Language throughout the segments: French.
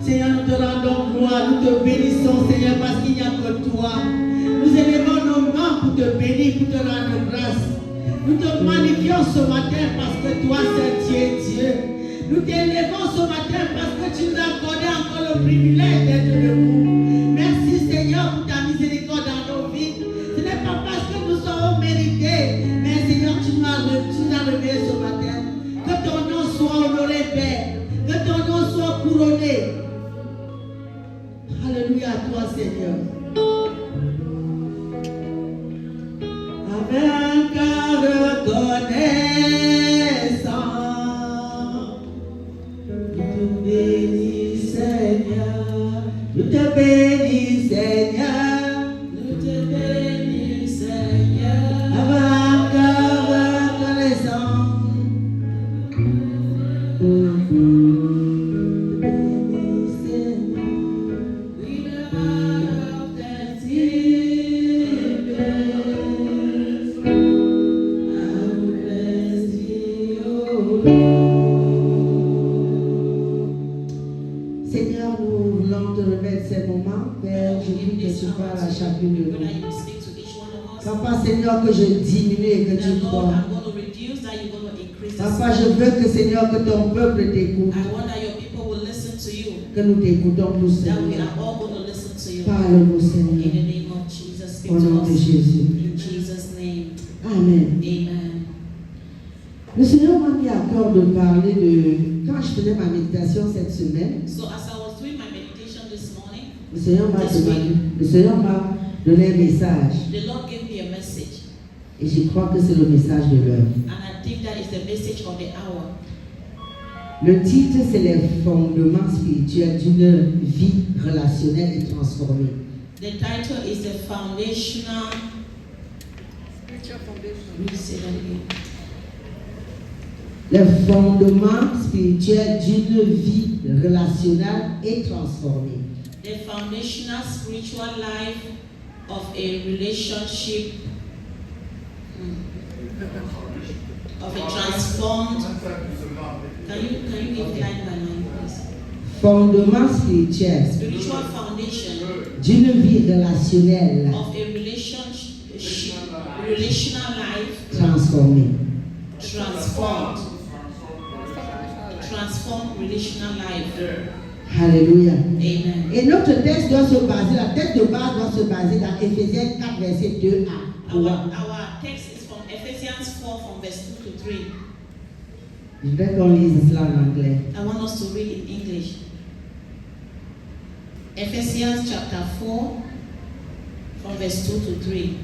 Seigneur, nous te rendons gloire, nous te bénissons, Seigneur, parce qu'il n'y a que toi. Nous élevons nos mains pour te bénir, pour te rendre grâce. Nous te magnifions ce matin parce que toi, c'est Dieu. Nous t'élevons ce matin parce que tu nous as accordé encore le privilège d'être debout. Merci, Seigneur, pour ta miséricorde dans nos vies. Ce n'est pas parce que nous sommes mérités, mais Seigneur, tu nous as réveillés ce matin. Que ton nom soit honoré, Père. Que ton nom soit couronné. Alléluia à toi, Seigneur. Avec un cœur reconnaissant, nous te bénis, Seigneur. Nous te bénis, Seigneur. Nous te bénis, Seigneur. Avec un cœur reconnaissant. Seigneur, nous voulons te remettre ces moments. Père, je prie que tu parles à chacune de nous. Papa, Seigneur, que je diminue et que tu crois. Papa, je veux que, Seigneur, que ton peuple t'écoute. Que nous t'écoutons tous, Seigneur. Parle-nous, Seigneur. Au nom de Jésus. Amen. Le Seigneur m'a mis à cœur de parler de... Quand je faisais ma méditation cette semaine, le Seigneur m'a donné un message. Et je crois que c'est le message de l'heure. Le titre, c'est les fondements spirituels d'une vie relationnelle et transformée. The title is the foundational spiritual foundation. Les fondements spirituels d'une vie relationnelle et transformée. The foundational spiritual life of a relationship, of a transformed. Can you give line by line, please? Fondement spirituel. Spiritual foundation d'une vie relationnelle. Of a relational life. Transformée. Transformed relational life. Alléluia. Amen. Et notre texte doit se baser, la texte de base doit se baser dans Éphésiens 4, verset 2 à 3. Our text is from Ephesians 4, from verse 2 to 3. Je voudrais qu'on lise cela en anglais. I want us to read in English. Ephesians chapter 4, from verse 2 to 3.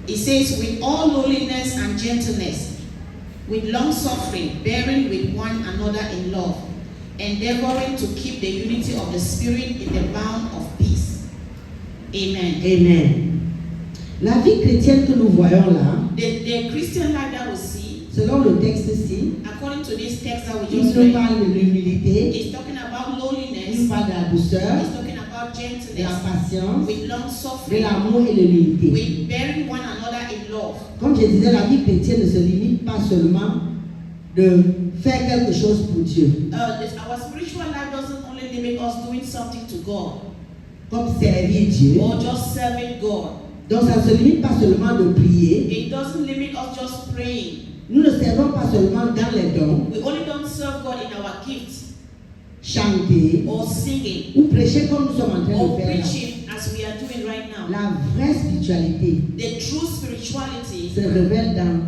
It says, with all lowliness and gentleness, with long suffering, bearing with one another in love, endeavoring to keep the unity of the Spirit in the bond of peace. Amen. Amen. La vie chrétienne que nous voyons là, the Christian life that we see, selon le texte-ci, according to this text that we il just nous read, parle de l'humilité, it's talking about lowliness, il nous parle de la douceur, it's talking about de gentleness, la patience, with long de suffering, l'amour et de l'unité. with bearing one another in love. Comme je disais, la vie chrétienne ne se limite pas seulement de faire quelque chose pour Dieu. Our spiritual life doesn't only limit us doing something to God, comme servir Dieu. or just serving God. Donc ça ne se limite pas seulement de prier. It doesn't limit us just praying. Nous ne servons pas seulement dans les dons, We only don't serve God in our gifts, chanter or singing, ou prêcher comme nous sommes en train or de faire là. preaching as we are doing right now. La vraie spiritualité The true spirituality se révèle dans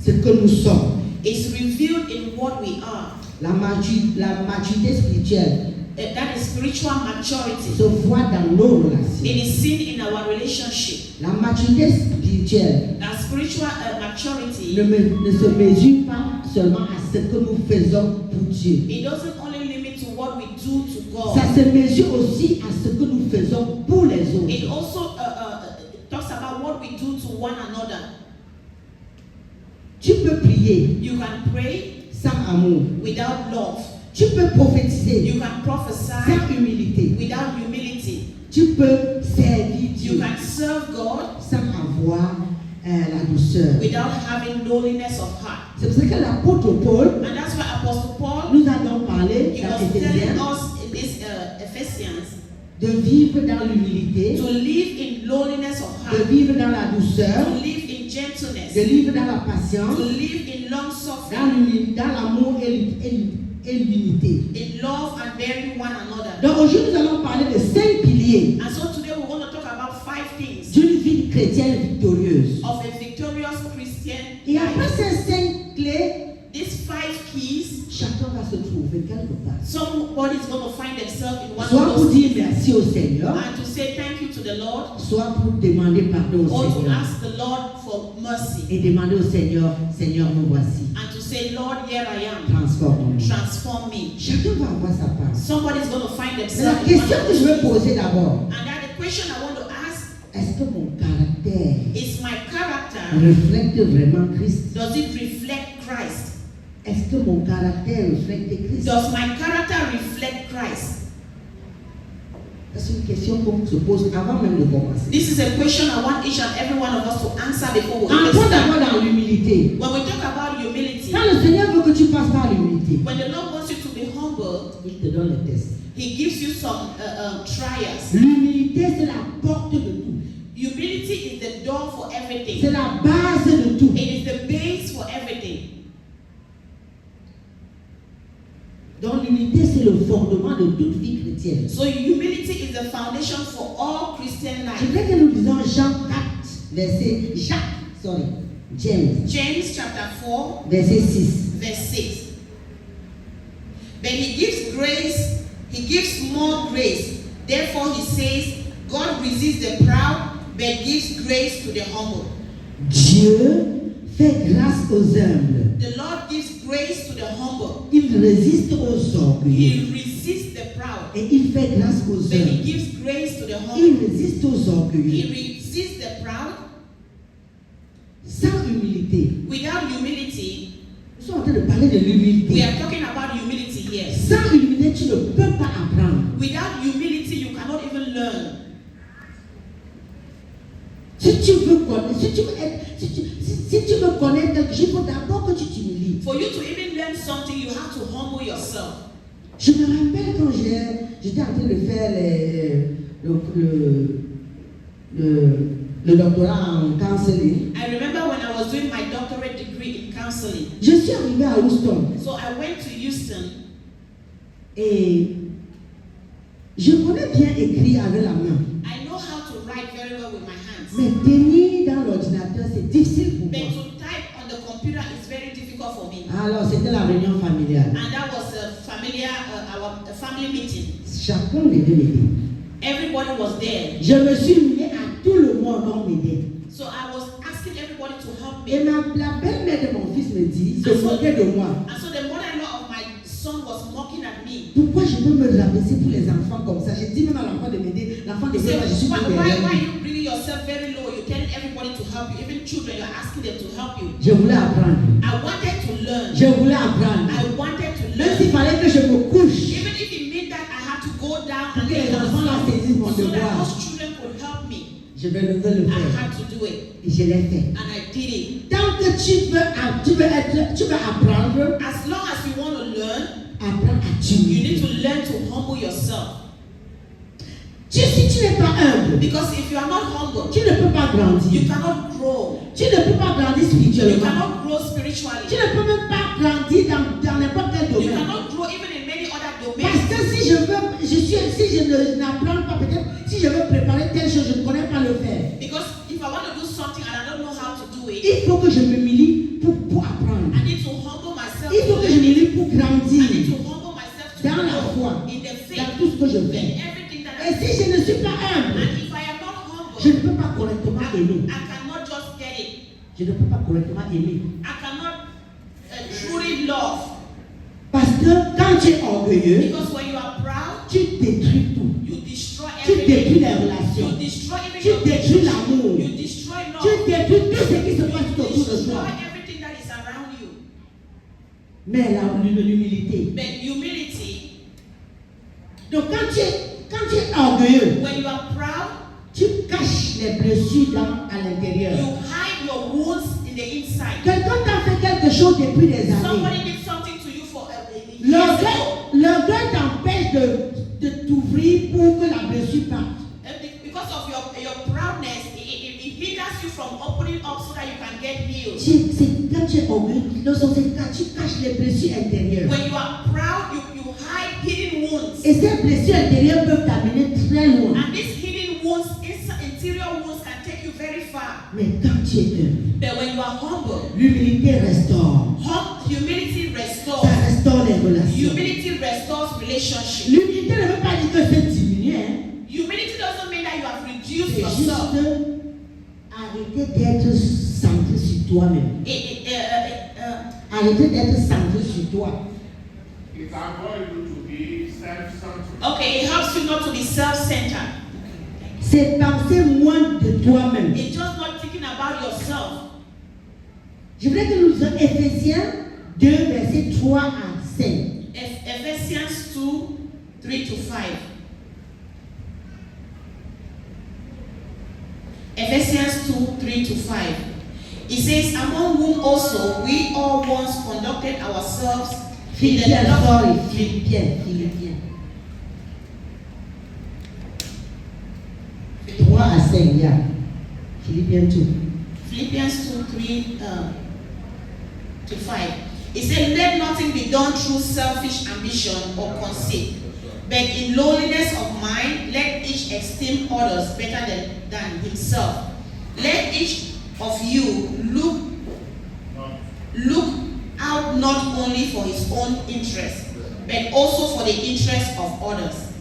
ce que nous sommes. is revealed in what we are. La maturité spirituelle That is spiritual maturity. se voit dans nos relations. It is seen in our relationship. La maturité spirituelle That spiritual maturity, ne se mesure pas seulement à ce que nous faisons pour Dieu. it doesn't only limit to what we do to God. Ça se mesure aussi à ce que nous faisons pour les autres. It also talks about what we do to one another. Tu peux prier You can pray sans amour. without love. Tu peux prophétiser You can prophesy sans humilité. without humility. Tu peux servir You Dieu can serve God sans avoir la douceur. without having lowliness of heart. C'est pour ça que l'apôtre Paul And that's why Apostle Paul, nous a donc parlé he dans was Éphésiens telling us in this Ephesians de vivre dans l'humilité, to live in lowliness of de heart, vivre dans la douceur, to live in gentleness, de vivre dans la patience, to live in long dans suffering, dans l'amour et l'unité. in love and bearing one another. Donc aujourd'hui, nous allons parler de 5 piliers And so today we want to talk about 5 things d'une vie chrétienne victorieuse. of a victorious Christian Et après life. ces 5 clés, These 5 keys, chacun va se trouver quelque part. somebody's going to find themselves in one Soit of pour those dire keys, merci au Seigneur, and to say thank you to the Lord, soit pour demander pardon au or to Seigneur. ask the Lord for mercy, Et demander au Seigneur, Seigneur, me voici. and to say, Lord, here I am, Transforme-moi. transform me. Chacun va avoir sa part. Somebody's going to find Mais la themselves in one question of que je those veux keys. poser d'abord, And that the question I want to ask est-ce que mon caractère is, my character, reflète vraiment Christ? does it reflect Christ? Est-ce que mon caractère reflète Christ? Does my character reflect Christ? C'est une question qu'on se pose avant même de commencer. This is a question I want each and every one of us to answer before we even Entrons start. d'abord dans l'humilité. When we talk about humility, Quand le Seigneur veut que tu passes par l'humilité, when the Lord wants you to be humble, il te donne le test. He gives you some trials. L'humilité, c'est la porte de tout. Humility is the door for C'est everything. la base de tout. It is the base for everything. Donc l'humilité, c'est le fondement de toute vie chrétienne. So humility is the foundation for all Christian Je life. voudrais que nous lisions James James chapter 4, verset 6. verse 6. But he gives grace, he gives more grace. Therefore he says, God resists the proud, but gives grace to the humble. Dieu fait grâce aux humbles. The Lord gives grace to the humble. Il résiste aux orgueilleux. He resists the proud, Et il fait grâce aux but he humbles. gives grace to the Il humble. résiste aux He orgueilleux. resists the proud. Sans humilité. Without humility, Nous sommes en train de parler de we l'humilité. are talking about humility here. Sans humilité, tu ne peux pas apprendre. Without humility, you cannot even learn. Si tu veux connaître, si tu veux connaître quelque chose, il faut d'abord que tu t'humilies. For you to even learn something, you have to humble yourself. Je me rappelle quand j'étais en train de faire le doctorat en counseling. I remember when I was doing my doctorate degree in counseling. Je suis arrivé à Houston So I went to Houston et je connais bien écrire avec la main. I know how to write very well with my hands. Mais tenir dans l'ordinateur, c'est difficile pour But moi. to type on the computer is very difficult for me. Alors, c'était la réunion familiale. And that was our family meeting. Chacun devait m'aider. Everybody was there. Je me suis humilié à tout le monde pour m'aider. So I was asking everybody to help Et me. la belle-mère de mon fils me dit, se moquait de moi. And so the mother-in-law of my son was mocking at me. Pourquoi je peux me rabaisser pour les enfants comme ça? J'ai dit même à l'enfant de m'aider. L'enfant de He said, m'aider, je suis why tout are derrière. you bringing yourself very low? You're telling everybody to help you. Even children, you're asking them to help you. Je voulais apprendre. I wanted to learn. Je voulais apprendre. I wanted to Même s'il learn. fallait que je me couche Even if it meant that I had to go down pour and que les lay on the enfants là floor, saisissent mon so that devoir, those children could help me. je vais le I faire. had to do it. Et je l'ai fait. And I did it. Tant que tu veux apprendre, As long as you want to learn, apprends à you t'humilier. need to learn to humble yourself. Si tu n'es pas humble, Because if you are not humble, tu ne peux pas you grandir. cannot grow. Tu ne peux pas grandir You spirituellement. cannot grow Tu spiritually. ne peux même pas grandir dans n'importe quel You domaine. cannot grow even in many other Parce domains. que si je n'apprends pas, peut-être, si je veux préparer telle chose, je ne connais pas le faire. Because if I want to do something and I don't know how to do it, Il faut que je m'humilie pour apprendre. I need to humble myself. Il faut to que je learn it. m'humilie pour I need grandir to humble myself to dans la foi, grow in the dans faith, tout ce que je in fais. everything that Et I do. si je ne suis pas humble, And if I am not je ne humble, peux pas correctement I aimer. cannot just get it. Je ne peux pas correctement aimer. I cannot truly love. Parce que quand tu es orgueilleux, Because when you are proud, tu détruis tout. you destroy Tu détruis everything. les You relations. destroy even Tu your détruis relationship. l'amour. You destroy Tu love. détruis tout ce qui se passe You autour de destroy toi. everything that is around you. Mais l'humilité. But humility, Donc quand tu es orgueilleux, when you are proud, tu caches les blessures à l'intérieur. you hide your wounds in the inside. Quelqu'un t'a fait quelque chose depuis des années. Somebody did something to you for years ago. L'orgueil empêche de t'ouvrir pour que la blessure parte. Because of your proudness, it hinders you from opening up so that you can get healed. C'est quand tu es orgueilleux, c'est quand tu caches les blessures intérieures. When you are proud, you hide hidden wounds. Et ces blessures intérieures peuvent t'amener très loin. And these hidden wounds, interior wounds, can take you very far. Mais quand tu es humble, But when you are humble, l'humilité restaure. humility restores. Ça restaure les relations. Humility restores relationship. L'humilité ne veut pas dire que c'est diminué. Humility doesn't mean that you have reduced C'est yourself. juste arrêter d'être centré sur toi-même. Arrêter d'être centré sur toi. It avoids you to be self-centered. Okay, it helps you not to be self-centered. C'est penser moins de toi-même. It's just not thinking about yourself. Je voudrais que nous lisions Éphésiens 2, versets 3 à 5. Ephesians 2, 3 to 5. Ephesians 2, 3 to 5. It says, among whom also we all once conducted ourselves in the Philippiens, love. sorry, Philippiens. 3 à 5, yeah. Philippiens 2. Philippians 2, 3 to 5. It said, let nothing be done through selfish ambition or conceit, but in lowliness of mind, let each esteem others better than himself. Let each of you look out not only for his own interest, but also for the interest of others.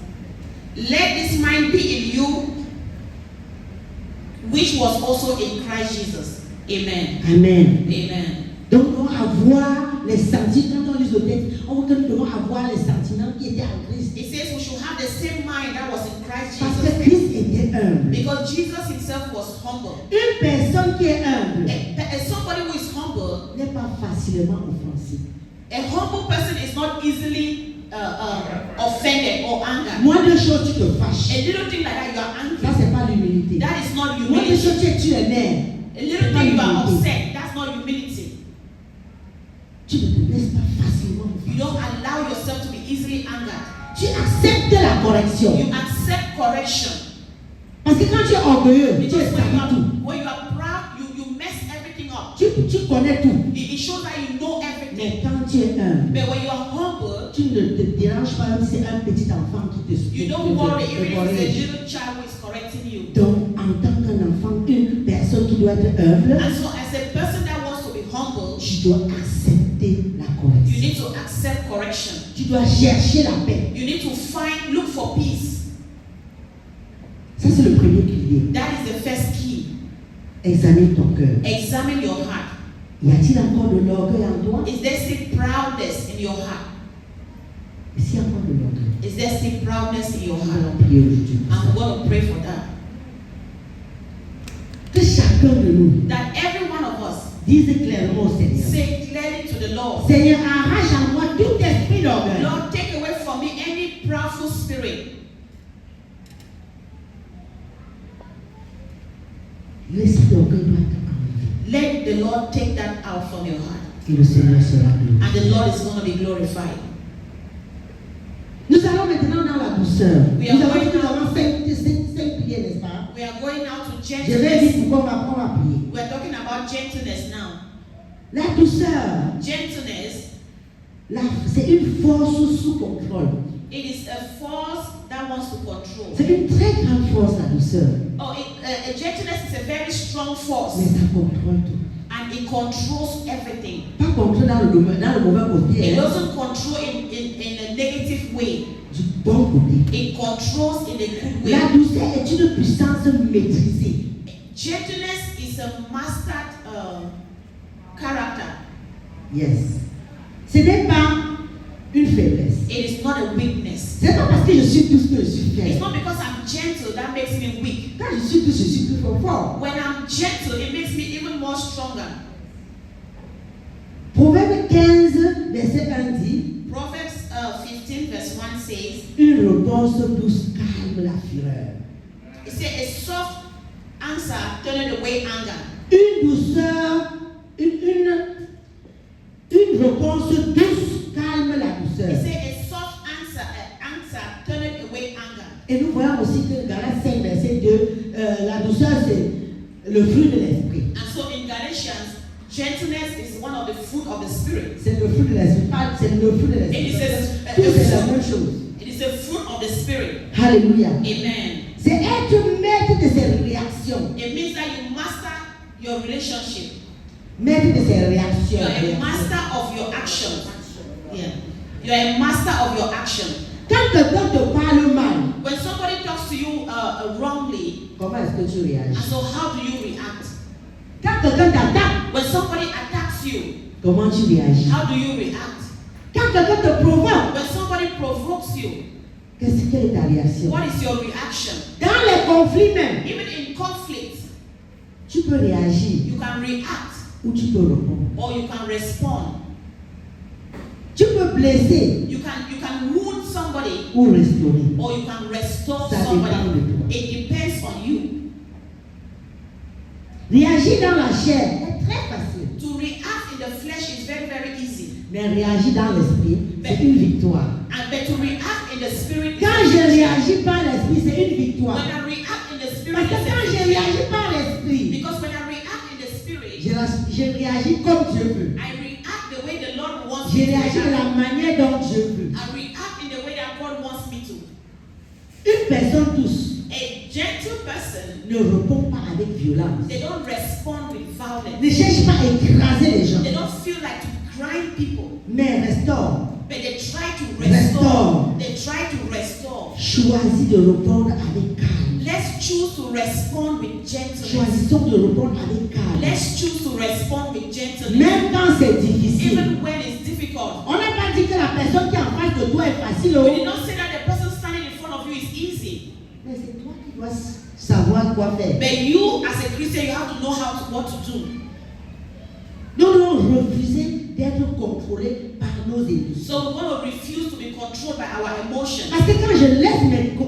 Let this mind be in you, which was also in Christ Jesus. Amen. Amen. Amen. Donc, nous devons avoir les sentiments, quand on lit le texte, on voit que nous devons avoir les sentiments qui étaient en Christ. It says we should have the same mind that was in Christ Parce Jesus. que Christ était humble. Because Jesus himself was humble. Une personne qui est humble Somebody who is humble, n'est pas facilement offensé. a humble person is not easily offended or angered. Moins de choses, tu te fâches. A little thing like that, you are Ça, angry. c'est pas l'humilité. That is not Moins de humility. choses, tu es nerveux. A little thing you are upset. That's not humility. Tu ne te laisses pas facilement You offenser. don't allow yourself to be easily angered. Tu acceptes la correction. You accept correction. Parce que quand tu es orgueilleux, tu Because es tout. when you are proud, you mess everything up. Tu connais tout. It shows that you know everything. Mais quand tu es humble, But when you are humble, tu ne te déranges pas même si c'est un petit enfant qui te you don't worry even if it's a little child who is correcting you. Donc, en tant qu'un enfant, une personne qui doit être humble, And so as a person that wants to be humble, tu dois accepter la you correction. need to accept correction. Tu dois chercher la paix. You need to look for peace. Ça, c'est le premier pilier. That is the first key. Examine ton cœur. Examine your heart. Y a-t-il encore de l'orgueil en toi? Is there still proudness in your heart? Et s'il y a encore de l'orgueil, Is there still proudness in your on heart? va prier aujourd'hui. I'm going to pray for that. Que chacun de nous That every one of us dise clairement au Seigneur, say clearly to the Lord, Seigneur, arrache en moi tout esprit d'orgueil. Lord, take away from me any proudful spirit. L'esprit d'orgueil doit être enlevé. Let the Lord take that out from your heart. Et le Seigneur sera glorifié. And the Lord is going to be glorified. Nous allons maintenant dans la douceur. We Nous are avons going dit que nous now. avons cinq prières, n'est-ce pas? We are going now to Je vais gentleness. dire pourquoi on va prier. We are talking about gentleness now. La douceur, Gentleness, c'est une force sous contrôle. it is a force that wants to control. C'est une très grande force, la douceur. Gentleness is a very strong force, Mais ça contrôle tout. and it controls everything. Pas contrôle dans le mauvais côté, It hein, doesn't control in a negative way. du bon côté. It controls in a good way. La douceur est une puissance maîtrisée. Gentleness is a mastered character. Yes. Ce n'est pas une faiblesse. It is not a weakness. Ce n'est pas parce que je suis tout ce que je suis It's fait. not because I'm gentle that makes me weak. Quand je suis tout, je suis plus fort. When I'm gentle, it makes me even more stronger. Proverbe 15, verset 1 dit, Proverbs 15 verse 1 says, une réponse douce calme la fureur. it says, a soft answer turning away anger. Une douceur, une réponse douce calme la It douceur. says, a soft answer Et nous voyons aussi que Galates 5, verset 2, la douceur c'est le fruit de l'esprit. And so in Galatians, gentleness is one of the fruit of the Spirit. C'est le fruit de l'esprit, pas c'est le fruit de l'esprit. Tout c'est la même chose. It is the fruit of the Spirit. Alléluia. Amen. C'est être maître de ses réactions. It means that you master your relationship. Maître de ses réactions. You are a master of your actions. Yeah. You are a master of your action. Quand quelqu'un te parle mal, When somebody talks to you wrongly, comment est-ce que tu and réagis? so how do you react? Quand quelqu'un t'attaque, When somebody attacks you, comment tu réagis? how do you react? Quand quelqu'un te provoque, When somebody provokes you, quelle est ta réaction? what is your reaction? Dans les conflits même, Even in conflict, tu peux réagir you can react ou tu peux répondre. or you can respond. Tu peux blesser You can wound somebody ou restaurer. or you can restore Ça dépend somebody. de toi. It depends on you. Réagir dans la chair est très facile. To react in the flesh is very, very easy. Mais réagir dans l'esprit, c'est une victoire. But to react in the spirit Quand je réagis par l'esprit, c'est une victoire. when I react in the spirit, Parce que it's a quand je victory. réagis par l'esprit, Because when I react in the spirit, je réagis comme Dieu veut. I react the way the Lord wants Je me to réagis de react. la manière dont Dieu veut. I react in the way that God wants me to. Une personne douce A gentle person, ne répond pas avec violence. they don't respond with violence. Ne cherche pas à écraser les gens, They don't feel like to grind people, mais restaure. but they try to Restore. restore. They try to restore. Choisis de répondre avec calme. Let's choose to respond with gentleness. Choisissons de répondre avec calme. Let's choose to respond with gentleness. Même quand c'est difficile. Even when it's difficult. On n'a pas dit que la personne qui est en face de toi est facile. We Oh. did not say that the person standing in front of you is easy. Mais c'est toi qui dois savoir quoi faire. But you, as a Christian, you have to know what to do. Nous devons refuser d'être contrôlés par nos émotions. So we're going to refuse to be controlled by our emotions. Parce que quand je laisse mes émotions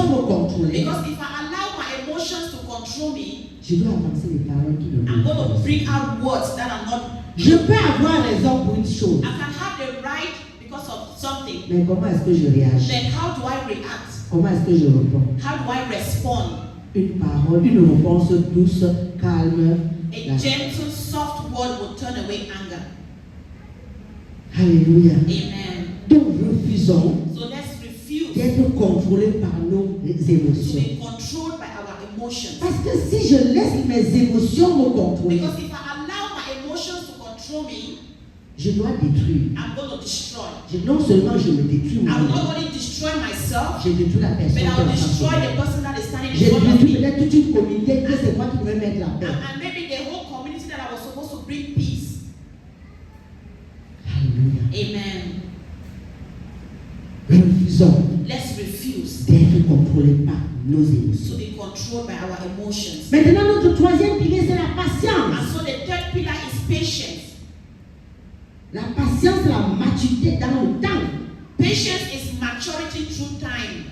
me contrôler, Because if I allow my emotions to control me, je dois avancer les paroles qui ne I'm going to me bring out words that are not. Je peux avoir raison pour une chose, I can have the right because of something. mais comment est-ce que je réagis? Then how do I react? Comment est-ce que je réponds? How do I respond? Une parole, une réponse douce, calme. A gentle, soft word will turn away anger. Alléluia. Amen. Donc refusons So let's refuse d'être contrôlés par nos to émotions. be controlled by our emotions. Parce que si je laisse mes émotions me contrôler, Because if I allow my emotions to control me, je dois détruire. I'm going to destroy. Non seulement je me détruis I will moi-même, not only destroy myself, je détruis la personne but qui est I will en face de destroy moi. the person that is standing in J'ai front of détruit me. peut-être toute une communauté que c'est moi qui devais mettre la paix. And maybe the whole community that I was supposed to bring peace. Alléluia. Amen. Refusons Let's refuse d'être contrôlés par nos to émotions. be controlled by our emotions. Maintenant, notre troisième pilier, c'est la And patience. so the third pillar is patience. La patience, c'est la maturité dans le temps. Patience is maturity through time.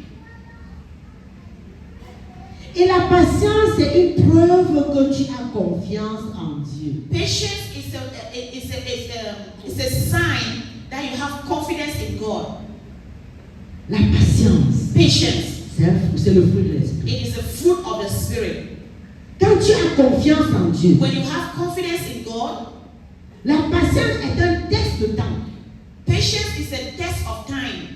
Et la patience, c'est une preuve que tu as confiance en Dieu. Patience is a sign that you have confidence in God. La patience, Patience, c'est le fruit de l'esprit. it is a fruit of the Spirit. Quand tu as confiance en Dieu, When you have confidence in God, la patience est un test de temps. patience is a test of time.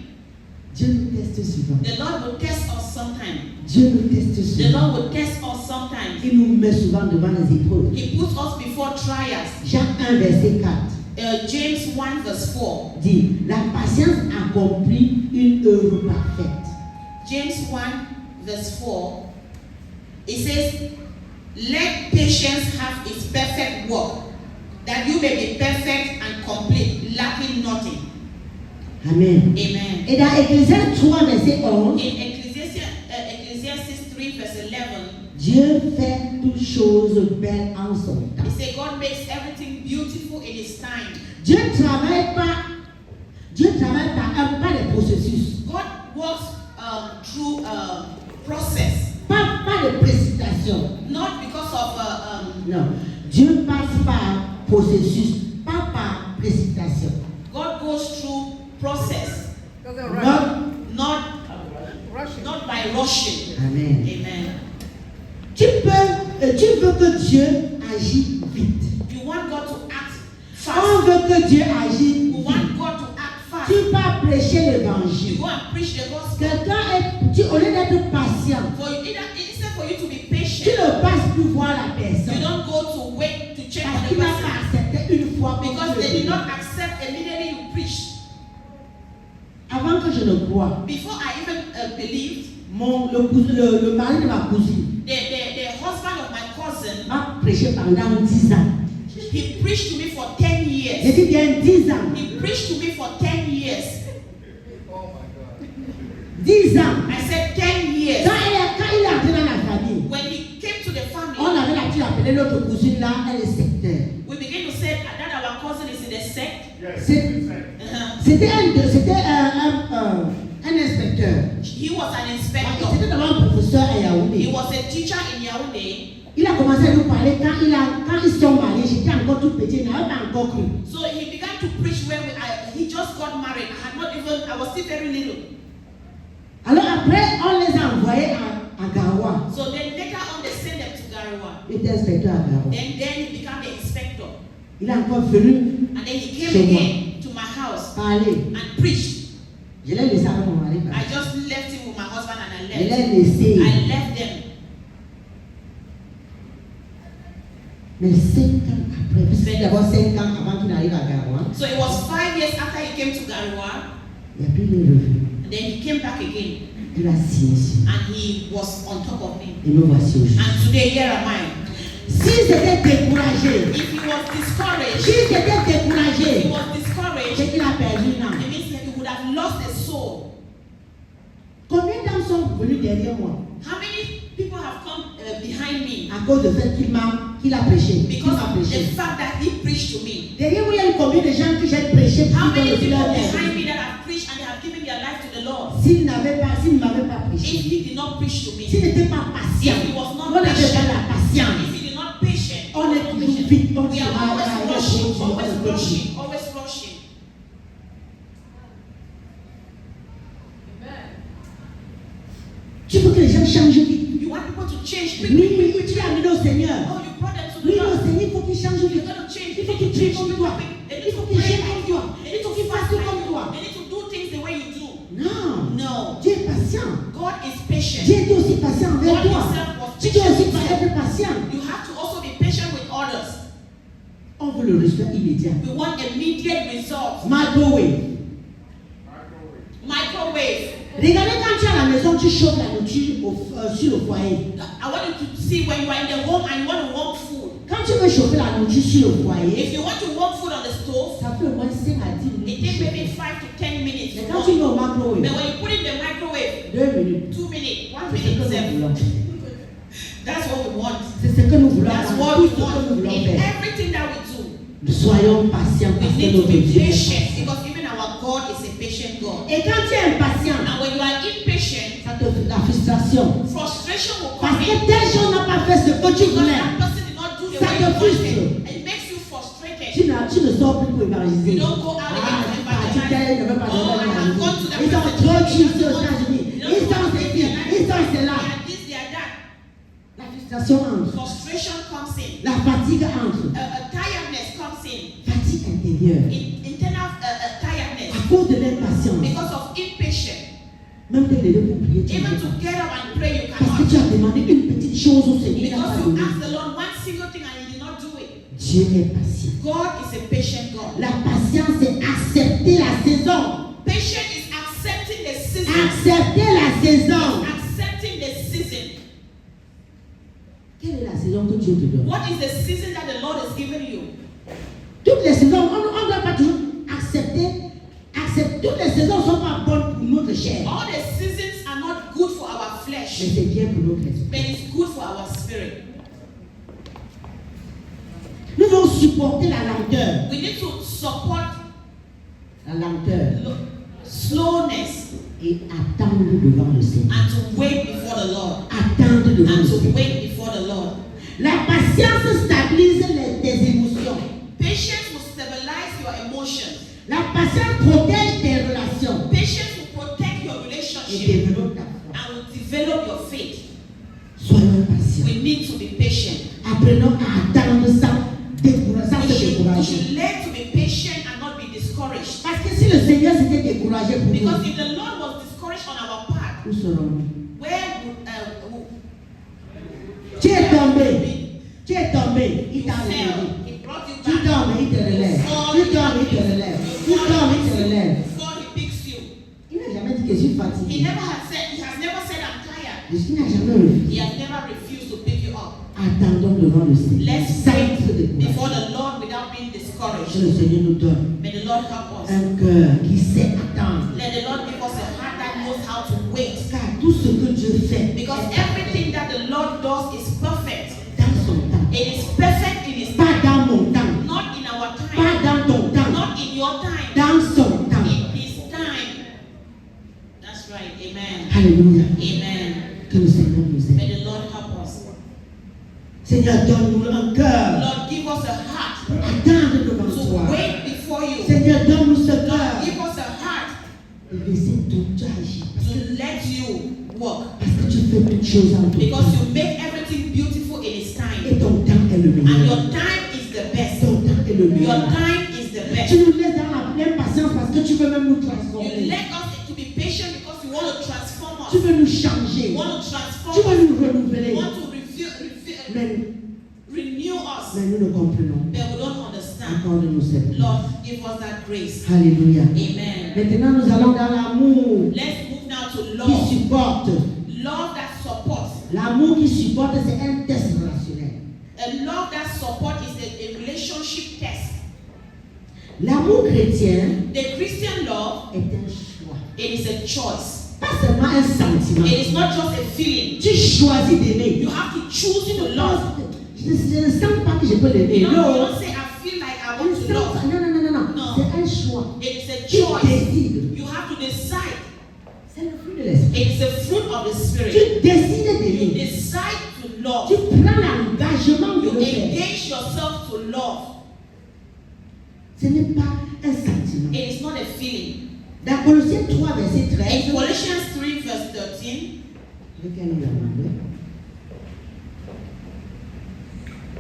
Dieu nous teste souvent. The Lord will test us sometimes. Dieu nous teste The souvent. Lord will test us sometimes. Il nous met souvent devant les épreuves. He puts us before trials. Jacques 1, verset 4 James 1 verse 4. dit, la patience accomplit une œuvre parfaite. James 1 verse 4. It says, let patience have its perfect work, that you may be perfect and complete, lacking nothing. Amen. Amen. Et dans Ecclésiaste 3, verset 11, In Ecclesiastes 3 verse 11, Dieu fait toutes choses belles en son it temps. says God makes everything beautiful in His time. Dieu travaille par des processus, God works through process, pas de précipitation. not because of Non, Dieu passe par processus, pas par précipitation. God goes through process, Not not by rushing. Amen. Amen. Tu veux que Dieu agisse vite. You want God to act On fast. veut que Dieu agisse You vite. want God to act fast. Tu vas prêcher You l'évangile. go and preach the gospel. Au lieu d'être patient, For you, instead for you to be tu patient, ne passes plus voir la you personne. don't go to wait to check Parce on the qu'il n'a pas person. accepté une fois pour Because que they je did le not accept immediately you preached. Avant que je ne croie, Before I even believed, le mari de ma cousine the husband of my cousin, m'a prêché pendant 10 ans. he preached to me for 10 J'ai years. dit bien 10 ans. He preached to me for 10 years. 10 ans. I said 10 years. Quand il est entré dans la famille, When he came to the on family, avait l'habitude d'appeler notre cousine là, elle est sectaire. we began to say that our cousin is in the sect. Yes, C'est- it's said. C'était un inspecteur. He was an C'était inspector. d'abord un professeur à He Yaoundé. was a teacher in Yaoundé. Il a commencé à nous parler quand ils sont mariés. J'étais encore tout petit, je n'avais pas encore cru. So he began to preach when he just got married. I was still very little. Alors après, on les a envoyés à Garoua. So then later on they sent them to Gariwa. Il était inspecteur à Garoua. Then he became the inspector. Il est encore venu And then he came Chez moi. again to my house parler. and preached. Je l'ai laissé avec mon mari. I just left him with my husband and I Je left. l'ai laissé. I left them. Mais 5 ans après, puisque d'abord 5 ans avant qu'il n'arrive à Garoua, So it was 5 years after he came to Gariwa. il a pris le revenu. And then he came back again. Il a signé sur moi. And he was on top of me. Et me voici aujourd'hui. And today here am I. Si j'étais découragé, If he was si discouraged, j'étais if he découragé, was discouraged, c'est qu'il a perdu une âme. it means that he would have lost a soul. Combien d'âmes sont venues derrière moi How many people have come behind me à cause de fait qu'il a prêché? Qu'il because m'a of the prêché. fact that he preached to me? Derrière moi, il y a eu combien de gens que j'ai prêché How pour qu'ils many donnent people leur behind vie? me that have preached and they have given their life to the Lord? S'il ne m'avait pas If prêché, he did not preach to s'il me, n'était pas patient, if he was on not n'avait pas patient, la patience. if he did not patient, On est toujours vite, on we se are always rushing, always rushing. Tu veux que les gens changent vite. You want people to change Oui, quickly. oui, oui, tu l'as amené au Seigneur. Oh, you brought them to the Oui, au Lord. Seigneur, il faut qu'il change You're vite. going to change. Il They faut need qu'il to prie change comme toi. They Il need faut to qu'il pray gère like comme you. toi. They Il need faut to qu'il fasse fast tout like comme you. toi. They need to do things the way you do. Non. No. Dieu est patient. God is patient. Dieu est aussi patient envers God toi. himself was Tu dois aussi patient. être patient. You have to also be patient with others. On veut le résultat immédiat. We want immediate results. Microwave. Microwave. Regardez quand tu es à la maison, tu chauffes la nourriture sur le foyer. I want you to see when you are in the home and you want to warm food. Quand tu veux chauffer la nourriture sur le foyer, If you want to warm food on the stove, ça fait au moins 5 à 10 it minutes. takes maybe 5 to 10 minutes. Mais to quand tu warm. mets au microwave, But when you put it in the microwave, 2 minutes. 2 minutes, 1 C'est ce que minute, nous 7. voulons. That's what we want. C'est ce que nous voulons. That's Dans what tout we ce que nous want voulons in faire. everything that we do. Soyons patients We parce que need to notre be Dieu est patient patient. because even our God is a patient God. Et quand tu es impatient, And when you are impatient, ça te fait la frustration. frustration will Parce come que in. tel jour n'a pas fait ce que tu Because voulais. that person did not do the Ça way te you frustre. wanted. It makes you frustrated. Tu ne sors plus pour évangéliser. You don't go out again to parti evangelize. tel, ne veut pas Oh, I have gone to évangéliser. that Ils ont person. trop They chiffré don't aux want- États-Unis. they don't Ils want ont to ceci, live their life. ils ont They cela. are this, they are that. La frustration entre. Frustration comes in. La fatigue entre. Tiredness comes in. Fatigue intérieure. Internal tiredness. À cause de l'impatience. Because of impatience. Même te lever pour prier, tu ne Even peux to pas. get up and pray, you Parce que cannot. tu as demandé une petite chose au Seigneur. Il n'a Because pas you donné. asked the Lord one single thing and He did not do it. Dieu est patient. God is a patient God. La patience, c'est accepter la saison. Patience is accepting the season. Accepter la saison. Accepting the season. Quelle est la saison que Dieu te donne? What is the season that the Lord has given you? Toutes les saisons, on ne doit pas toujours accepter. Toutes les saisons ne sont pas bonnes pour notre chair. All the seasons are not good for our flesh, Mais c'est bien pour notre esprit. but it's good for our spirit. Nous devons supporter la lenteur. We need to support La lenteur. slowness Et attendre devant le Seigneur. and to wait before the Lord. Attendre devant And le to Seigneur. wait before the Lord. La patience stabilise tes émotions. Patience will stabilize your emotions. La patience protège tes relations. Patience will protect your Et relationship développe ta foi. and will develop Seigneur s'était découragé pour Because nous, if the Lord was discouraged on our part, où serons-nous? where would Tu es tombé. Tu es tombé. Il you t'a fell? relevé. He brought you Tu back. tombes, il te relève. Tu tombes, il te relève. Tu tombes, il te relève. Before he picks you. Il n'a jamais dit que je suis He fatigué. he has never said I'm tired. Il n'a jamais refusé. He has never refused to pick you up. Attendons devant le Seigneur. Let's Sans wait se décourager. before the Lord without being Que discouraged. le Seigneur nous donne May the Lord help us. un cœur qui sait attendre. Let the Lord give us a heart that knows how to wait. Car tout ce que Dieu fait Because everything that the Lord does is perfect. dans son temps. It is perfect in His Pas time. dans mon temps. Not in our Pas time. dans ton temps. Not in your time. Dans son temps. In His time. That's right. Amen. Alléluia. Amen. Que le Seigneur nous aide. May the Lord help us. Seigneur, donne-nous un cœur. Lord, give us a heart Attendre devant to toi. wait before you. Seigneur, donne-nous ce Lord, cœur. give us a heart Et laisser tout agir. to let you work. Parce que tu fais toutes choses en ton Because temps. you make everything beautiful in His time. Et ton temps est le And meilleur. your time is the best. Ton temps est le Your meilleur. time is the best. Tu nous laisses dans la pleine patience parce que tu veux même nous You transformer. let us to be patient because you want to transform Tu us. veux nous You changer. want to Tu transform veux us. nous You renouveler. want to renew us. Mais nous ne comprenons. But we don't understand. Accorde-nous cette Lord, give us that grace. Alléluia. Amen. Maintenant, nous allons dans l'amour Let's move now to qui love. supporte. Love that supports. L'amour qui supporte, c'est un test relationnel. A love that supports is a relationship test. L'amour chrétien The Christian love, est un choix. it is a choice. Pas seulement un sentiment. It is not just a feeling. Tu choisis d'aimer. You have to choose to love. Je ne sens pas que je peux l'aimer. You Non. don't say, I feel like I want to love. Non. No. C'est un choix. It is a Tu choice. décides. You have to decide. C'est le fruit de l'esprit. It is the fruit of the Spirit. Tu décides You d'aimer. decide to love. Tu prends l'engagement de You le faire. engage yourself to love. Ce n'est pas un sentiment. It is not a feeling. Dans Colossiens 3, verset In 13, Colossians 3, verse 13, lequel nous avons?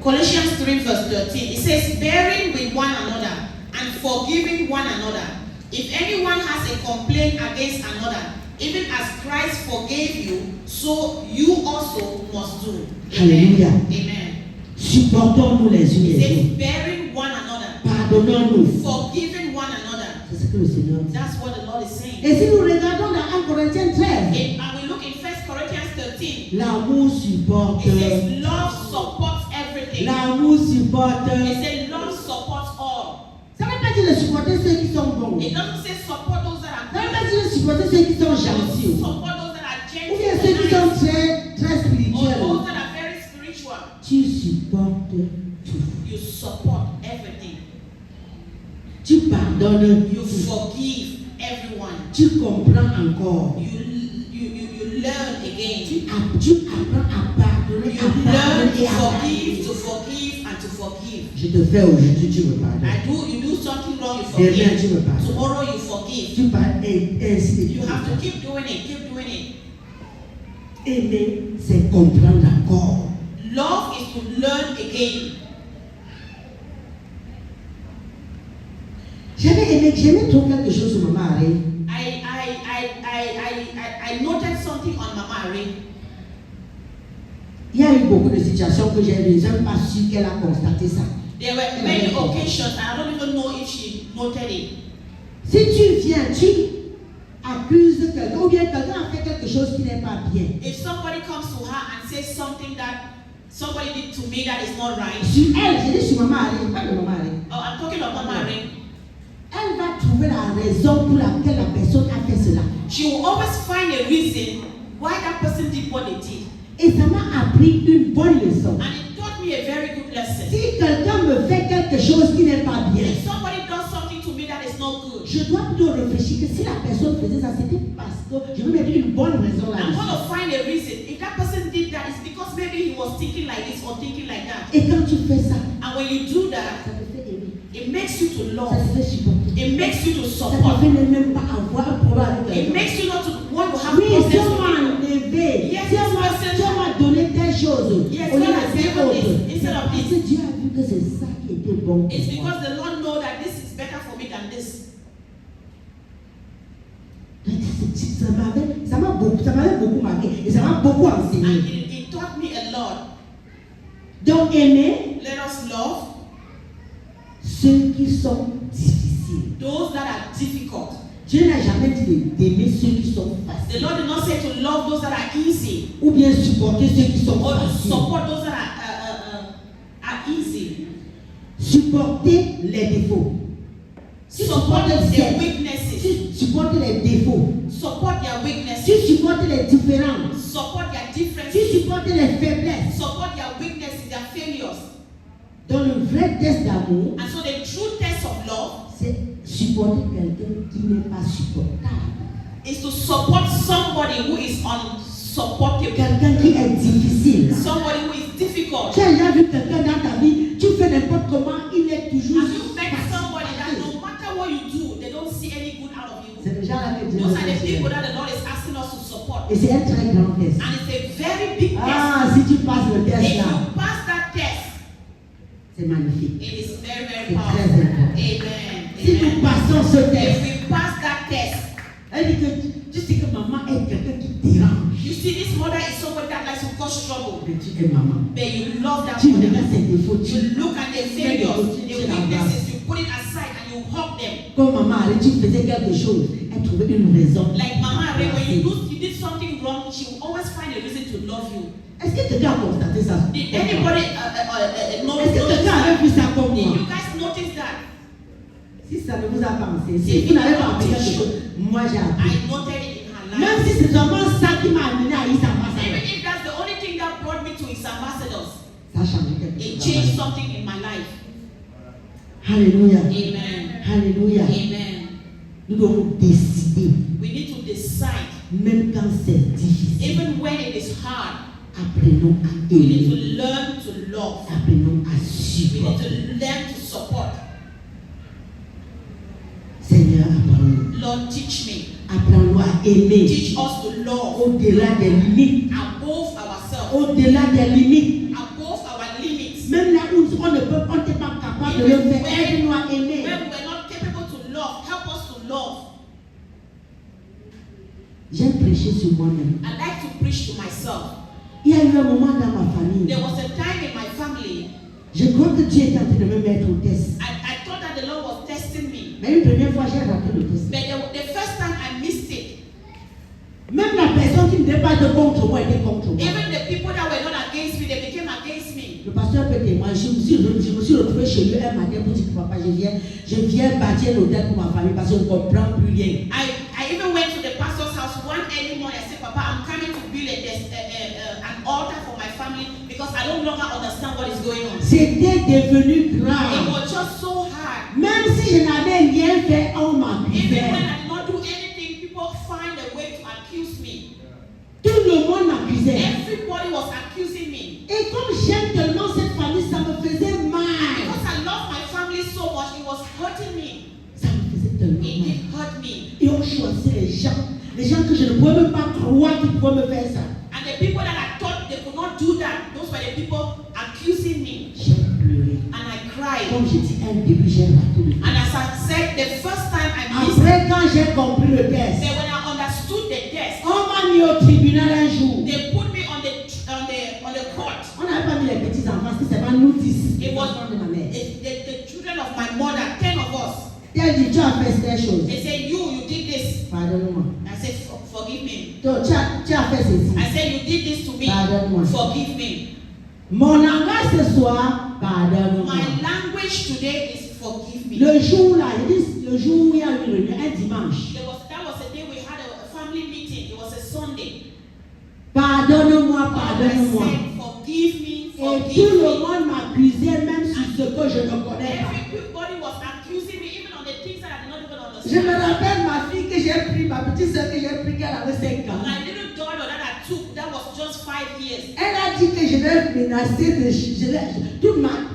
Colossians 3, verse 13, it says, bearing with one another and forgiving one another. If anyone has a complaint against another, even as Christ forgave you, so you also must do. Hallelujah. Amen. Supportons-nous les uns It les says, autres. bearing one another, Pardonnons-nous. forgiving one another. C'est ce que le Seigneur dit. That's what the Lord is saying. Et si nous regardons dans 1 Corinthiens 13, And we look in 1 Corinthians 13, l'amour supporte. it says, love supports everything. L'amour supporte. It says, love supports all. Ça ne veut pas dire de supporter ceux qui sont bons. It doesn't say support those that are Ça ne veut good. pas dire de supporter ceux qui sont gentils. Support those that are Ou bien ceux qui gentle sont and nice. très Or spirituels. those that are very spiritual. Tu supportes tout. You support everything. Tu pardonnes You tout. forgive everyone. Tu comprends encore. You learn again. Tu apprends à pardonner, You à learn pardonner et to à forgive, pardonner. to forgive, and to forgive. Je te fais aujourd'hui, tu me pardonnes. You do something wrong, you Demain, tu forgive. me pardonnes. Tomorrow, you forgive. Tu pardonnes et ainsi de You suite. have to keep doing it, keep doing it. Aimer, c'est comprendre encore. Love is to learn again. J'aimais trop quelque chose sur Maman Harry. I noted something on Mama Ari. Il y a eu beaucoup de situations que j'ai vues, je n'ai pas su qu'elle a constaté ça. There were many occasions, I don't even know if she noted it. Si tu viens, tu accuses quelqu'un, ou bien quelqu'un a fait quelque chose qui n'est pas bien. If somebody comes to her and says something that somebody did to me that is not right, Sur elle, je dis sur Maman Harry, je parle de Maman Harry. oh, I'm talking of Mama Ari, Elle va trouver la raison pour laquelle la personne a fait cela. she will always find a reason why that person did what they did. Et ça m'a appris une bonne leçon. And it taught me a very good lesson. Si quelqu'un me fait quelque chose qui n'est pas bien, If somebody does something to me that is not good, je dois plutôt réfléchir que si la personne faisait ça, c'était parce que je vais mettre une bonne raison I'm là-dessus. going to find a reason. If that person did that, it's because maybe he was thinking like this or thinking like that. Et quand tu fais ça, And when you do that, ça te fait aimer. it makes you to Ça love. te fait supporter. It makes you to Ça te support. fait ne même pas avoir un problème avec It quelqu'un. makes you not to want to have Oui, problems Dieu with m'a people. enlevé. Yes, Dieu m'a donné telle chose. Yes, Au lieu God de has faire given autre. this instead of Parce this. que Dieu a vu que c'est ça qui était bon. It's pour moi. because the Lord knows that this is better for me than this. ça m'avait beaucoup marqué et ça m'a beaucoup enseigné. And it taught me a lot. Donc aimer Let us love ceux qui sont difficiles. those that are difficult. Dieu n'a jamais dit d'aimer ceux qui sont The faciles. Lord did not say to love those that are easy Ou bien supporter ceux qui sont or to faciles. support those that are easy. Supporter les défauts. Si tu Support supportes their les, weaknesses. si tu supportes les défauts, Support their si weaknesses. tu supportes les différences, Support their si tu differences. supportes les faiblesses, Support their weaknesses, their failures. dans le vrai test d'amour, And so the true test of love c'est supporter quelqu'un qui n'est pas supportable. is to support somebody who is unsupportable. Quelqu'un qui est difficile. Somebody who is difficult. Tu as déjà vu quelqu'un dans ta vie, tu fais n'importe comment, il est toujours Have you met somebody that no matter what you do, they don't see any good out of you? C'est déjà là que Dieu Those nous are the people fait. that the Lord is asking us to support. Et c'est un très grand test. And it's a very big test. Ah, si tu passes le test If là, you pass that test, c'est magnifique. it is very, very C'est powerful. très important. Amen. Si nous Amen. passons ce If test, we pass that test, elle dit que tu sais que maman est quelqu'un qui dérange. you see this mother is somebody that likes to cause trouble. Mais tu es maman. But you love that Tu mother. regardes ses défauts, You tu look at their failures, their weaknesses, you put it aside and you hug them. comme maman allait, tu faisais quelque chose, elle trouvait une raison. Like Mama Ray, when you did something wrong, she will always find a reason to love you. Est-ce que quelqu'un a constaté ça? Did anybody Est-ce que notice quelqu'un avait that? vu ça comme Did moi? you guys notice that? Si ça ne vous a pas enseigné, si vous n'avez pas appris quelque chose, moi j'ai appris. I noted it in her Même life. si c'est seulement ça qui m'a amené à y Even s'ambassadeur, if that's the only thing that brought me to his ambassadors, ça a changé quelque it chose. changed something in my life. Alléluia. Amen. Alléluia. Amen. Nous devons décider, We need to decide, même quand c'est difficile, even when it is hard, apprenons à we need to aimer, learn to love. apprenons à We need supporter. to learn to support. Seigneur, apprends-nous. Lord, teach me. Apprends-nous à aimer Teach us to love au-delà des limites, above ourselves, au-delà des limites. above our limits. Même là où on n'est pas capable de le faire, aide-nous à aimer. When we're not capable to love, help us to love. J'ai prêché sur moi-même. I like to preach to myself. Il y a eu un moment dans ma famille, There was a time in my family, je crois que Dieu était en train de me mettre au test. I thought that the Lord was testing me. Mais une première fois, j'ai raté le test. But the first time I missed it. Même la personne qui n'était pas de contre moi était contre moi. Even the people that were not against me, they became against me. Le pasteur peut témoigner. Je me suis retrouvé chez lui un matin pour dire papa, je viens bâtir l'hôtel pour ma famille parce qu'on ne comprend plus rien. I even went to the pastor's house one early morning. I said, Papa, I'm coming to build an altar for my family because I don't longer understand what is going on. C'était devenu It grave. was just so hard. Même si je n'avais rien fait, on Even when m'accusait. I did not do anything, people find a way to accuse me. Tout le monde m'accusait. Everybody was accusing me. Et comme j'aime tellement cette famille, ça me faisait mal. Because I love my family so much, it was hurting me. Ça me faisait tellement It mal. did hurt me. Et on choisit les gens que je ne pouvais même pas croire qu'ils pouvaient me faire ça. And the people that I thought they could not do that, those were the people accusing me. J'ai pleuré. And I cried. Comme j'ai dit, un début, j'ai raté le test. And as I said, the first time I missed it, Après, quand j'ai compris le test, but when I understood the test, on m'a mis au tribunal un jour. they put me on the court. On n'avait pas mis les petits enfants, parce que c'est pas nous 10. It was de ma mère. the children of my mother, 10 of us. Et elle dit, tu as fait ces choses. They said, you did this. Pardonne-moi. I said, forgive me. Donc, tu as fait ceci. I said, you did this to me. Pardonne-moi. Forgive me. Mon langage ce soir, pardonne-moi. My language today is forgive me. Le jour là, il dit, le jour où il y a eu une réunion, un dimanche. That was the day we had a family meeting. It was a Sunday. Pardonne-moi, I pardonne-moi. said, forgive me, Et tout forgive le me. monde m'accusait même sur ce que je ne connais pas. Everybody was accusing me, even on the things that I did not even Je me understand. rappelle ma fille que j'ai pris, ma petite soeur que j'ai pris, qu'elle avait 5 ans. My little daughter that I took, that was just 5 years. Elle a dit que je vais menacer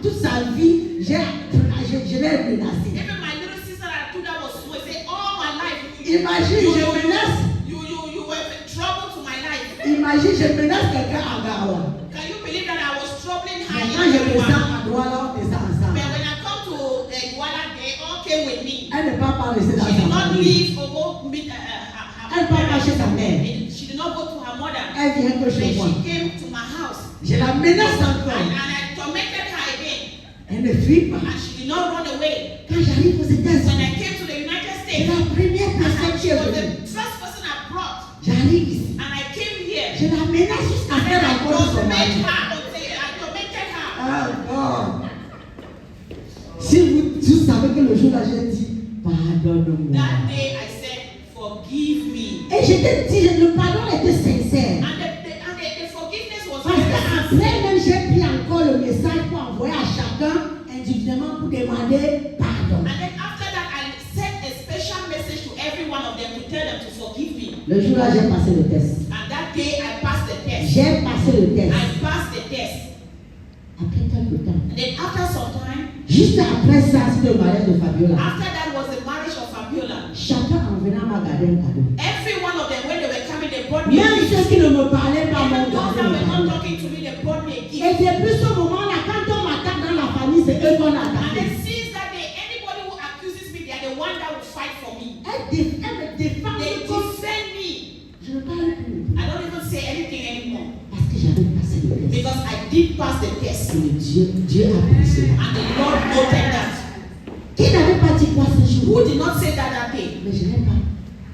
toute sa vie, je vais menacer. Even my little sister that I took, that was small, say all my life. Imagine, je menace. You were in trouble to my life. Imagine, je menace quelqu'un à Gawa. Can you believe that I was troubling her? Maintenant, je descends à Douala, on descend But ensemble. when I come to Douala, they all came with me. Elle ne peut pas rester dans She did sa not famille. leave or go meet her Elle ne peut pas her mother. Elle vient que When chez moi. she came to my house, Je la menace encore. and I tormented her again, Elle ne fuit pas. and she did not run away. Quand j'arrive aux When États-Unis, I came to the United c'est States, la première personne and qui she est was venue. the first person I brought, J'arrive ici. and I came here, Je la menace jusqu'à and then faire I la porte de son tormented mari. her until I tormented her. Ah, God. Si vous savez que le jour là, j'ai dit, pardonne-moi. That day I said, forgive me. Et je te dis, le pardon était sincère. And the forgiveness was Parce qu'après, même j'ai pris encore le message pour envoyer à chacun individuellement pour demander pardon. And then after that, I sent a special message to every one of them to tell them to forgive me. Le jour là, j'ai passé le test. And that day, I passed the test. J'ai passé le test. I passed the test. Après quelque temps, And then after some time, juste après ça, c'est le mariage de Fabiola. after that was the marriage of Fabiola. Chacun en venant m'a gardé un cadeau. Every one of them, when they were coming, they brought me a Même gift. ceux qui ne me parlaient pas m'ont Even those gardé that un were not cadeau. talking to me, they brought me a gift. Et depuis ce moment-là, quand on m'attaque dans la famille, c'est eux qu'on And attaque. then since that day, anybody who accuses me, they are the one that will fight for me. Elle me défend They comme defend me. je ne parle plus. I don't even say anything anymore. Parce que j'avais passé le test. Because I did pass the test. Et Dieu a pris cela. And the Lord noted that. Qui n'avait pas dit quoi ce jour? Who did not say that day? Mais je n'ai pas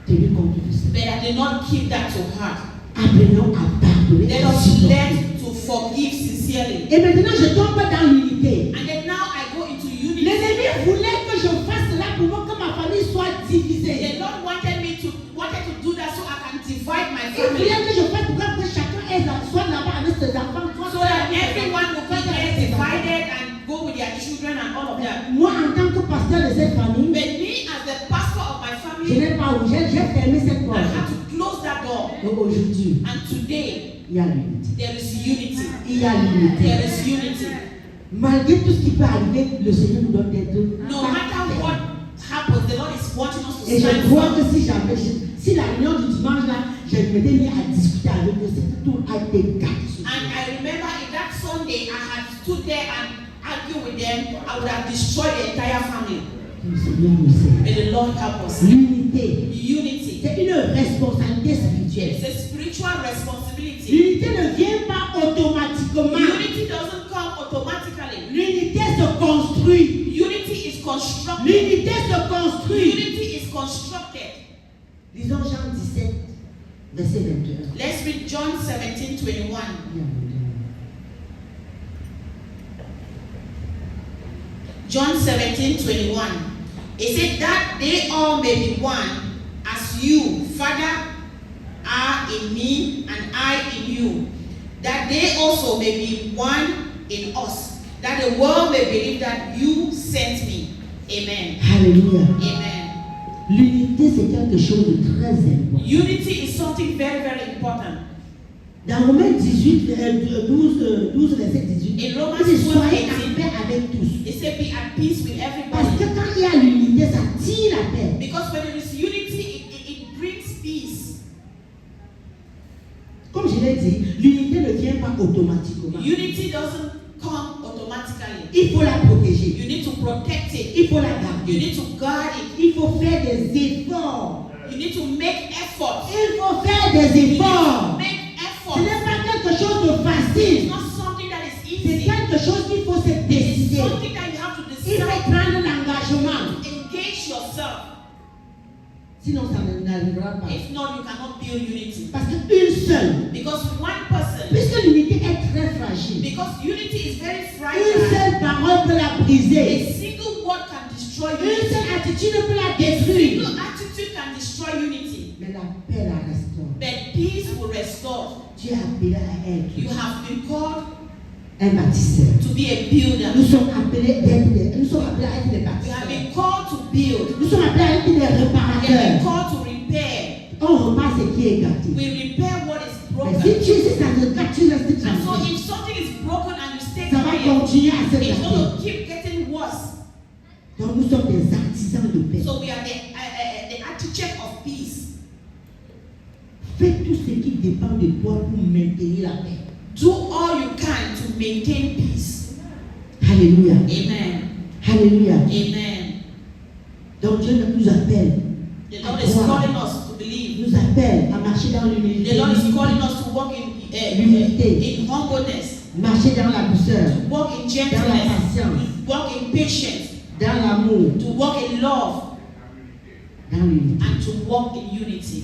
tenu compte de ça. But I did not keep that to heart. Apprenons à pardonner. Let à us supporter. learn to forgive sincerely. Et maintenant, je tombe dans l'unité. And then now I go into unity. L'ennemi voulait que je fasse cela pour que ma famille soit divisée. The Lord wanted to do that so I can divide my Il family. voulait que je fasse pour que chacun soit là-bas avec ses enfants. So that everyone will be there divided and go with their children and all of that. Moi, en tant que pasteur de cette famille, But me as the pastor of my je family, n'ai pas ouvert, j'ai fermé cette I porte. had to close that door. Et aujourd'hui, And today, il y a l'unité. there is unity. Il y a l'unité. There is unity. Malgré tout ce qui peut arriver, le Seigneur nous donne des deux. No matter what happens, the Lord is wanting us to Et je stand crois firm. que si la réunion du dimanche là, je m'étais mis à discuter avec eux, c'était tout a été gâté. And I remember in that Sunday, I had stood there and argued with them. I would have destroyed the entire family. Que le Seigneur nous aide. May the Lord help us. L'unité, Unity. c'est une responsabilité spirituelle. It's a spiritual responsibility. L'unité ne vient pas automatiquement. Unity doesn't come automatically. L'unité se construit. Unity is constructed. L'unité se construit. Unity is constructed. Lisons Jean 17, verset 21. Let's read John 17:21. John 17:21. It said that they all may be one, as you, Father, are in me and I in you, that they also may be one in us, that the world may believe that you sent me. Amen. Alléluia. Amen. L'unité, c'est quelque chose de très important. Unity is something very, very important. Dans Romains 18, 12, verset 18, In Romans il dit soyez 12:18, en paix avec tous. it said be at peace with Parce que everybody. quand il y a l'unité, ça tire la paix. Because when there is unity, it brings peace. Comme je l'ai dit, l'unité ne vient pas automatiquement. Unity doesn't come automatically. Il faut la protéger. You need to protect it. Il faut la You garder. need to guard it. Il faut faire des efforts. You need to make effort. Il faut faire des You need to efforts. make Ce effort. n'est pas quelque chose de It's facile. not something that is C'est easy. quelque chose qu'il faut se It's décider. something that you have to Il decide faut prendre l'engagement. to engage yourself. Sinon, ça n'arrivera pas. If not, you cannot build unity. Parce qu'une seule, Because one person, puisque l'unité est très fragile, because unity is very une fragile, seule parole peut la briser. a single word can destroy Une unity. seule attitude peut la A détruire. single attitude can destroy unity. Mais la paix la restaure. But peace will restore. Tu es appelé à être You have been called un bâtisseur. to be a builder. Nous sommes appelés à être des We have bâtisseurs. been called to build. Nous sommes appelés à être des We have been réparateurs. called to repair. On repart ce qui est gâté. We repair what is Mais broken. si tu es ça ne gâte, tu restes And so tranquille. if something is broken and you stay Ça va quiet, continuer à se it's gâter. going to keep getting worse. Donc nous sommes des artisans de paix. So we are the architect of peace. Fais tout ce qui dépend de toi pour maintenir la paix. Do all you can to maintain peace. Alléluia. Amen. Alléluia. Amen. Donc Dieu nous appelle The Lord is calling us to believe. Nous appelle à marcher dans l'humilité. The Lord is calling us to walk in humbleness, Marcher dans la douceur, to walk in dans la gentleness, patience, to walk in patience, dans l'amour, to walk in love, dans l'unité. and to walk in unity.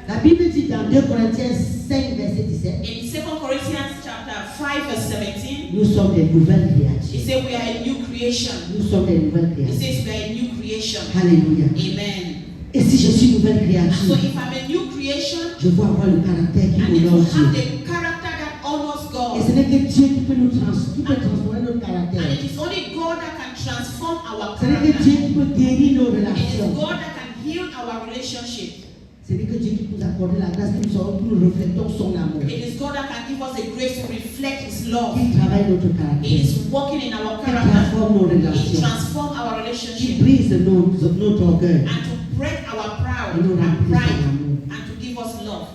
La Bible dit dans 2 Corinthiens 5, verset 17, In 2 Corinthians chapter 5 verse 17, nous sommes des nouvelles it créatures. says we are a new creation. Nous sommes des nouvelles It créatures. says we are a new creation. Alléluia. Amen. Et si je suis une nouvelle And so créature, if I'm a new creation, je veux avoir le caractère qui I need to honore have Dieu. the character that honors Et God. ce n'est que Dieu qui peut transformer notre caractère. And it is only God that can transform our Ce n'est que Dieu character. qui peut guérir nos It is relations. God that can heal our relationship. Ce n'est que Dieu qui peut nous accorder la grâce que nous reflétons son amour. It is God that can give us the grace to reflect His love. Qui travaille notre It caractère. is working in our Qui character. transforme nos It relations. transforms our Qui relationship. brise notre orgueil. And to break our proud Et nous and remplit pride. son amour. And to give us love.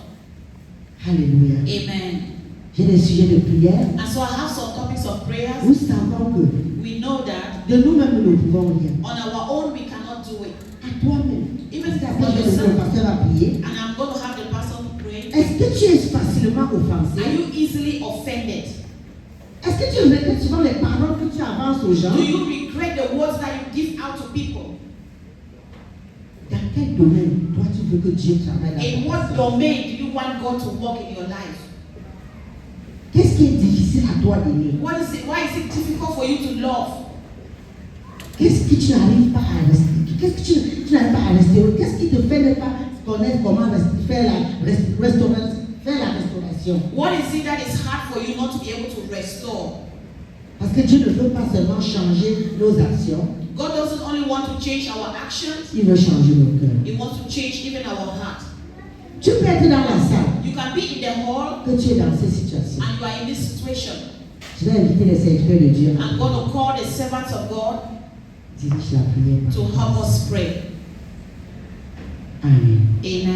Alléluia. Amen. J'ai des sujets de prière. And so I have some topics of prayers. Nous savons que We know that de nous-mêmes nous ne pouvons rien. on our own we cannot do it. À toi-même. Even C'est for après que le yourself. pasteur va prier. And I'm going to have the pastor to pray. Est-ce que tu es facilement Are offensé? you easily offended? Est-ce que tu regrettes souvent les paroles que tu avances aux gens? Do you regret the words that you give out to people? Dans quel domaine toi tu veux que Dieu travaille dans In ta what personne? domain do you want God to work in your life? Qu'est-ce qui est difficile à toi d'aimer? What is it? Why is it difficult for you to love? Qu'est-ce que tu n'arrives pas à rester? Qu'est-ce que tu n'arrives pas à rester? Qu'est-ce qui te fait ne pas connaître comment faire la restauration? What is it that is hard for you not to be able to restore? Parce que Dieu ne veut pas seulement changer nos actions, God doesn't only want to change our actions, il veut changer nos cœurs. He wants to change even our heart. Tu peux être dans la salle, You can be in the hall que tu es dans cette situation. and you are in this situation. Je vais inviter les serviteurs de Dieu I'm going to call the servants of God dirige la prière. to help us pray. Amen. Amen.